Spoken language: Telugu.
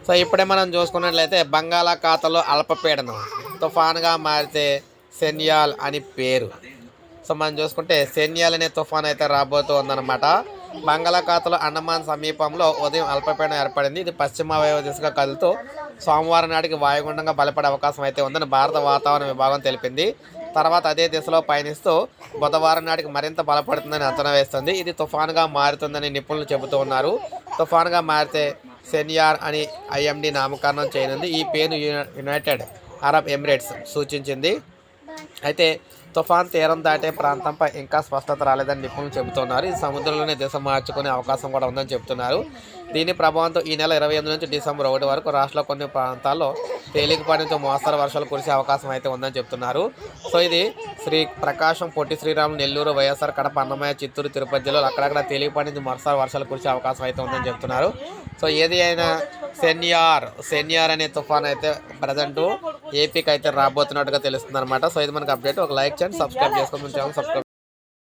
సో ఇప్పుడే మనం చూసుకున్నట్లయితే బంగాళాఖాతంలో అల్పపీడనం తుఫాన్గా మారితే సెన్యాల్ అని పేరు. సో మనం చూసుకుంటే సెన్యాల్ అనే తుఫాన్ అయితే రాబోతూ ఉందన్నమాట. బంగాళాఖాతంలో అండమాన్ సమీపంలో ఉదయం అల్పపీడనం ఏర్పడింది. ఇది పశ్చిమ వాయువ్య దిశగా కదులుతూ సోమవారం నాటికి వాయుగుండంగా బలపడే అవకాశం అయితే ఉందని భారత వాతావరణ విభాగం తెలిపింది. తర్వాత అదే దిశలో పయనిస్తూ బుధవారం నాటికి మరింత బలపడుతుందని అంచనా వేస్తుంది. ఇది తుఫాన్గా మారుతుందని నిపుణులు చెబుతూ ఉన్నారు. తుఫాన్గా మారితే సెన్యార్ అని ఐఎండీ నామకరణం చేయనుంది. ఈ పేరును యునైటెడ్ అరబ్ ఎమిరేట్స్ సూచించింది. అయితే తుఫాన్ తీరం దాటే ప్రాంతంపై ఇంకా స్పష్టత రాలేదని నిపుణులు చెబుతున్నారు. ఇది సముద్రంలోనే దిశ మార్చుకునే అవకాశం కూడా ఉందని చెబుతున్నారు. దీని ప్రభావంతో ఈ నెల 28 నుంచి డిసెంబర్ 1 వరకు రాష్ట్రంలో కొన్ని ప్రాంతాల్లో తేలికపాటి నుంచి మోస్తరు వర్షాలు కురిసే అవకాశం అయితే ఉందని చెప్తున్నారు. సో ఇది శ్రీ ప్రకాశం, పొట్టి శ్రీరాములు, నెల్లూరు, వైఎస్ఆర్, కడప, అన్నమయ్య, చిత్తూరు, తిరుపతి జిల్లాలో అక్కడక్కడ తేలికపాటి నుంచి మోస్తరు వర్షాలు కురిసే అవకాశం అయితే ఉందని చెప్తున్నారు. సో ఏది అయినా సెన్యార్ అనే తుఫాన్ అయితే ప్రజెంట్ ఏపీకి అయితే రాబోతున్నట్టుగా తెలుస్తుంది అనమాట. సో ఇది మనకు అప్డేట్. ఒక లైక్ చేయండి, సబ్స్క్రైబ్ చేసుకోండి, సబ్స్క్రైబ్